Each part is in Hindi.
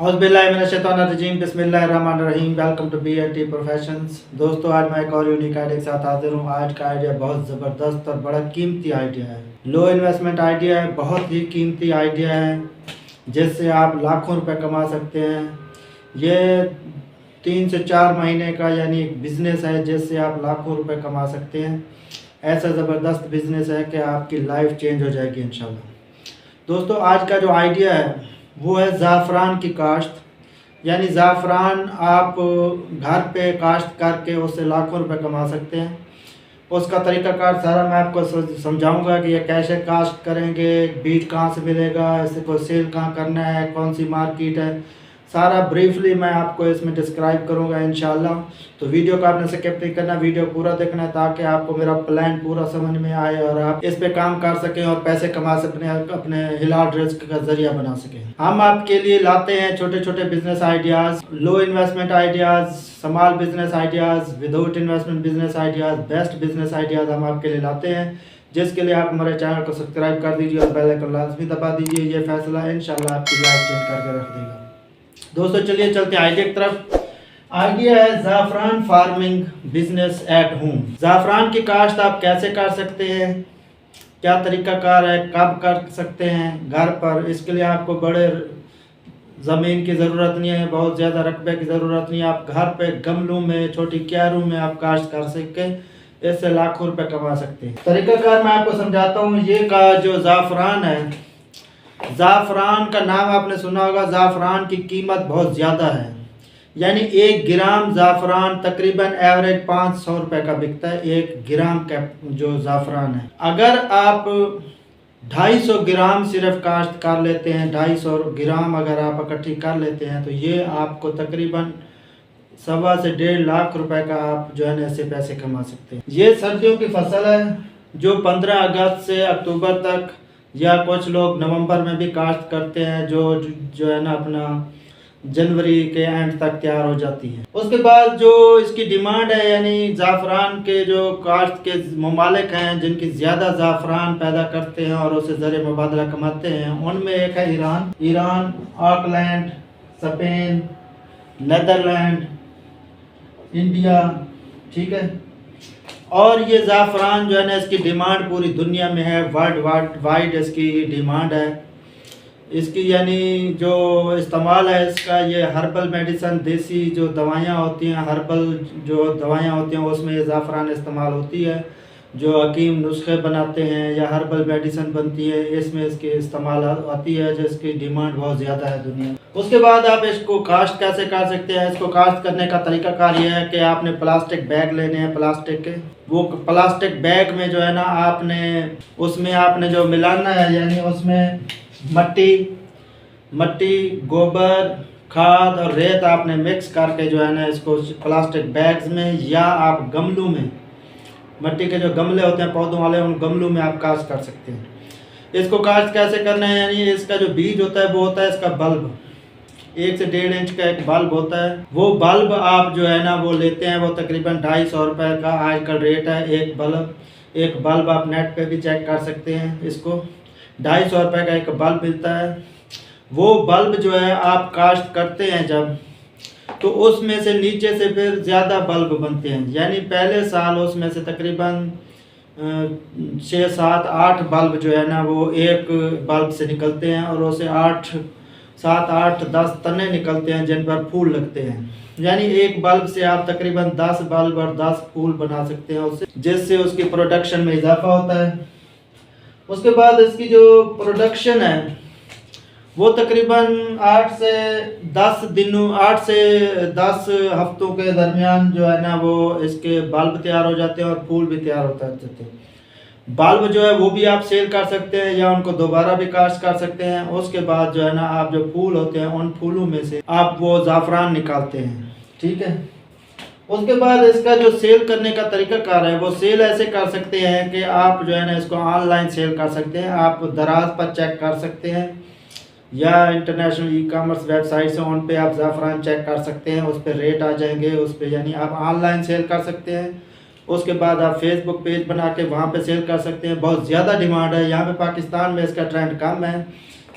औज़ुबिल्लाहिमिनश्शैतानिर्रजीम बिस्मिल्लाहिर्रहमानिर्रहीम। Welcome to BLT professions. दोस्तों, आज मैं एक और यूनिक आइडिया के साथ हाजिर हूँ। आज का आइडिया बहुत ज़बरदस्त और बड़ा कीमती आइडिया है। लो इन्वेस्टमेंट आइडिया है, बहुत ही कीमती आइडिया है जिससे आप लाखों रुपए कमा सकते हैं। ये 3 से 4 महीने का यानी एक बिज़नेस है जिससे आप लाखों रुपए कमा सकते हैं। ऐसा ज़बरदस्त बिज़नेस है कि आपकी लाइफ चेंज हो जाएगी इंशाल्लाह। दोस्तों, आज का जो आइडिया है वो है ज़ाफ़रान की काश्त। यानी ज़ाफ़रान आप घर पे काश्त करके उससे लाखों रुपए कमा सकते हैं। उसका तरीक़ाकार सारा मैं आपको समझाऊंगा कि ये कैसे काश्त करेंगे, बीज कहाँ से मिलेगा, इसे को सेल कहाँ करना है, कौन सी मार्केट है, सारा ब्रीफली मैं आपको इसमें डिस्क्राइब करूंगा इंशाल्लाह। तो वीडियो को आपने स्किप नहीं करना, वीडियो पूरा देखना है ताकि आपको मेरा प्लान पूरा समझ में आए और आप इस पे काम कर सकें और पैसे कमा सकें, अपने हिलाल रिस्क का जरिया बना सकें। हम आपके लिए लाते हैं छोटे छोटे business ideas, low investment ideas, small business ideas, without investment business ideas, best business ideas हम आपके लिए लाते हैं, जिसके लिए आप हमारे चैनल को सब्सक्राइब कर दीजिए और बेल आइकन लाजमी दबा दीजिए। ये फैसला इंशाल्लाह आपकी लाइफ चेंज करके रख देगा। दोस्तों, चलिए चलते हैं आइडिया की तरफ। आइडिया है ज़ाफ़रान फार्मिंग बिजनेस एट होम। ज़ाफ़रान की काश्त आप कैसे कर सकते हैं, क्या तरीक़ाकार है, कब कर सकते हैं घर पर। इसके लिए आपको बड़े ज़मीन की ज़रूरत नहीं है, बहुत ज़्यादा रकबे की ज़रूरत नहीं है। आप घर पे गमलों में, छोटी क्यारों में आप काश्त कर सकें, इससे लाखों रुपए कमा सकते हैं। तरीक़ाकार मैं आपको समझाता हूँ। ये का जो ज़ाफ़रान है, ज़ाफ़रान का नाम आपने सुना होगा। ज़ाफ़रान की कीमत बहुत ज़्यादा है, यानी 1 ग्राम ज़ाफ़रान तकरीबन एवरेज 500 रुपये का बिकता है। 1 ग्राम का जो ज़ाफ़रान है, अगर आप 250 ग्राम सिर्फ काश्त कर लेते हैं, 250 ग्राम अगर आप इकट्ठी कर लेते हैं, तो ये आपको तकरीबन 1.25 से 1.5 लाख रुपए का आप जो है ना ऐसे पैसे कमा सकते हैं। ये सर्दियों की फसल है जो 15 अगस्त से अक्टूबर तक या कुछ लोग नवंबर में भी काश्त करते हैं, जो है ना अपना जनवरी के एंड तक तैयार हो जाती है। उसके बाद जो इसकी डिमांड है, यानी ज़ाफ़रान के जो काश्त के ममालिक हैं जिनकी ज़्यादा ज़ाफ़रान पैदा करते हैं और उसे ज़रिए मुबादला कमाते हैं, उनमें एक है Iran, Auckland, Spain, Netherland, India, ठीक है। और ये ज़ाफ़रान जो है ना इसकी डिमांड पूरी दुनिया में है, वर्ल्ड वाइड इसकी डिमांड है। इसकी यानी जो इस्तेमाल है इसका, ये हर्बल मेडिसन, देसी जो दवाइयाँ होती हैं, हर्बल जो दवाइयाँ होती हैं उसमें ये ज़ाफ़रान इस्तेमाल होती है। जो हकीम नुस्खे बनाते हैं या हर्बल मेडिसन बनती है, इसमें इसके इस्तेमाल आती है, जिसकी डिमांड बहुत ज़्यादा है दुनिया में। उसके बाद आप इसको काश्त कैसे कर सकते हैं। इसको काश्त करने का तरीक़ाकार ये है कि आपने प्लास्टिक बैग लेने हैं, प्लास्टिक के। वो प्लास्टिक बैग में जो है ना उसमें आपने जो मिलाना है, यानी उसमें मट्टी, गोबर, खाद और रेत आपने मिक्स करके जो है ना इसको प्लास्टिक बैग्स में या आप गमलों में, मट्टी के जो गमले होते हैं पौधों वाले, उन गमलों में आप काश्त कर सकते हैं। इसको काश्त कैसे करना है, यानी इसका जो बीज होता है वो होता है इसका बल्ब। 1 से 1.5 इंच का एक बल्ब होता है। वो बल्ब आप जो है ना वो लेते हैं, वो तकरीबन 250 रुपये का आजकल रेट है एक बल्ब आप नेट पे भी चेक कर सकते हैं। इसको 250 रुपये का एक बल्ब मिलता है। वो बल्ब जो है आप काश्त करते हैं जब, तो उसमें से नीचे से फिर ज़्यादा बल्ब बनते हैं। यानी पहले साल उसमें से तकरीबन 6, 7, 8 बल्ब जो है ना वो एक बल्ब से निकलते हैं और उसे 7, 8, 10 तने निकलते हैं जिन पर फूल लगते हैं। यानी एक बल्ब से आप तकरीबन 10 बल्ब और 10 फूल बना सकते हैं उससे, जिससे उसकी प्रोडक्शन में इजाफा होता है। उसके बाद इसकी जो प्रोडक्शन है वो तकरीबन 8 से 10 हफ्तों के दरमियान जो है ना वो इसके बल्ब तैयार हो जाते हैं और फूल भी तैयार होता है। बल्ब जो है वो भी आप सेल कर सकते हैं या उनको दोबारा भी काश्त कर सकते हैं। उसके बाद जो है ना आप जो फूल होते हैं उन फूलों में से आप वो ज़ाफ़रान निकालते हैं, ठीक है। उसके बाद इसका जो सेल करने का तरीक़ाकार है, वो सेल ऐसे कर सकते हैं कि आप जो है ना इसको ऑनलाइन सेल कर सकते हैं। आप दराज पर चेक कर सकते हैं या इंटरनेशनल ई-कॉमर्स वेबसाइट से उन पे आप ज़ाफ़रान चेक कर सकते हैं, उस पर रेट आ जाएंगे उस पर, यानी आप ऑनलाइन सेल कर सकते हैं। उसके बाद आप फेसबुक पेज बना के वहाँ पे सेल कर सकते हैं। बहुत ज़्यादा डिमांड है यहाँ पे, पाकिस्तान में इसका ट्रेंड कम है।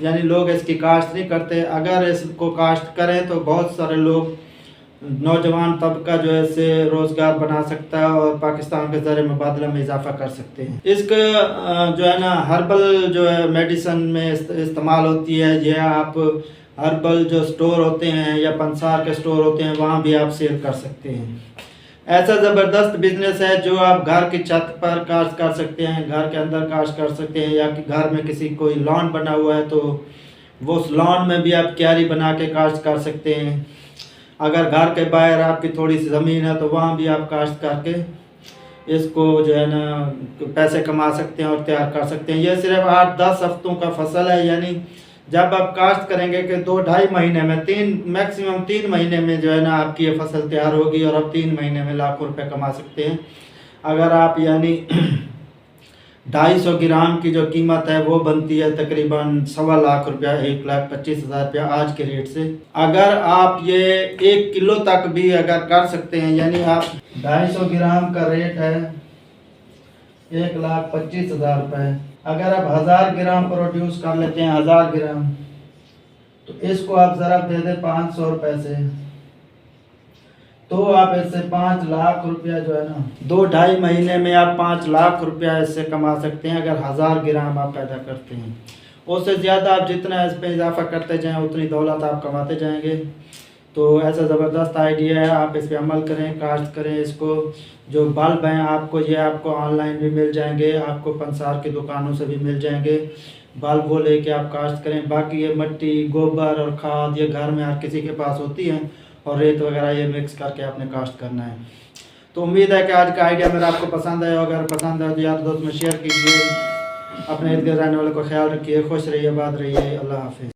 यानी लोग इसकी काश्त नहीं करते। अगर इसको काश्त करें तो बहुत सारे लोग, नौजवान तबका जो है इससे रोज़गार बना सकता है और पाकिस्तान के ज़र मुबादला में इजाफा कर सकते हैं। इसका जो है ना हर्बल जो है मेडिसन में इस्तेमाल होती है। यह आप हर्बल जो स्टोर होते हैं या पंसार के स्टोर होते हैं वहाँ भी आप सेल कर सकते हैं। ऐसा ज़बरदस्त बिजनेस है जो आप घर की छत पर काश्त कर सकते हैं, घर के अंदर काश्त कर सकते हैं, या कि घर में किसी कोई लॉन बना हुआ है तो वो उस लॉन में भी आप क्यारी बना के काश्त कर सकते हैं। अगर घर के बाहर आपकी थोड़ी सी ज़मीन है तो वहाँ भी आप काश्त करके इसको जो है ना पैसे कमा सकते हैं और तैयार कर सकते हैं। यह सिर्फ 8-10 हफ्तों का फसल है, यानी जब आप काश्त करेंगे कि 2-2.5 महीने में, मैक्सिमम 3 महीने में जो है ना आपकी ये फसल तैयार होगी और आप 3 महीने में लाखों रुपए कमा सकते हैं। अगर आप यानी 250 ग्राम की जो कीमत है वो बनती है तकरीबन 1.25 लाख रुपया, 1,25,000 रुपया आज के रेट से। अगर आप ये 1 किलो तक भी अगर कर सकते हैं, यानी आप 250 ग्राम का रेट है 1,25,000 रुपये। अगर आप 1000 ग्राम प्रोड्यूस कर लेते हैं, 1000 ग्राम, तो इसको आप ज़रा दे दें 500 रुपये से, तो आप इससे 5 लाख रुपया जो है ना 2-2.5 महीने में आप 5 लाख रुपया इससे कमा सकते हैं अगर 1000 ग्राम आप पैदा करते हैं। उससे ज़्यादा आप जितना इस पर इजाफा करते जाएँ उतनी दौलत आप कमाते जाएंगे। तो ऐसा ज़बरदस्त आइडिया है, आप इस पर अमल करें, काश्त करें इसको। जो बल्ब हैं आपको ये आपको ऑनलाइन भी मिल जाएंगे, आपको पंसार की दुकानों से भी मिल जाएंगे। बल्ब वो लेके आप काश्त करें। बाकी ये मिट्टी, गोबर और खाद ये घर में हर किसी के पास होती हैं, और रेत वगैरह ये मिक्स करके आपने काश्त करना है। तो उम्मीद है कि आज का आइडिया मेरा आपको पसंद आया। अगर पसंद आए तो यार दोस्त में शेयर कीजिए। अपने इर्द गिर्द रहने वालों का ख्याल रखिए। खुश रहिए, आबाद रहिए। अल्लाह हाफिज़।